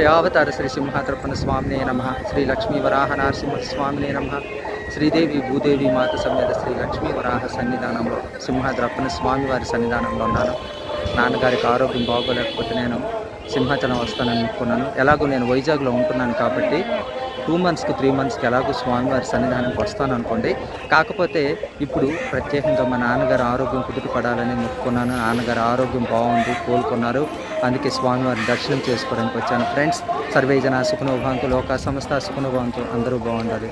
అభయావతార శ్రీ సింహాద్రపణ స్వామినే నమ. శ్రీ లక్ష్మీ వరాహ నరసింహ స్వామినే నమ. శ్రీదేవి భూదేవి మాత సమేత శ్రీ లక్ష్మీ వరాహ సన్నిధానంలో సింహాద్రపణ స్వామి వారి సన్నిధానంలో ఉన్నాను. నాన్నగారికి ఆరోగ్యం బాగోలేకపోతే నేను సింహాచలం వస్తానని అనుకున్నాను. ఎలాగో నేను వైజాగ్లో ఉంటున్నాను కాబట్టి 2 మంత్స్కి 3 మంత్స్కి ఎలాగో స్వామివారి సన్నిధానానికి వస్తాను అనుకోండి. కాకపోతే ఇప్పుడు ప్రత్యేకంగా మా నాన్నగారు ఆరోగ్యం కుదుటపడాలని మొక్కుకున్నాను. నాన్నగారు ఆరోగ్యం బాగుంది, కోలుకున్నారు. అందుకే స్వామివారిని దర్శనం చేసుకోవడానికి వచ్చాను. ఫ్రెండ్స్, సర్వే జన సుఖనో భవంతు, లోకా సమస్త సుఖనో భవంతు. అందరూ బాగుండాలి.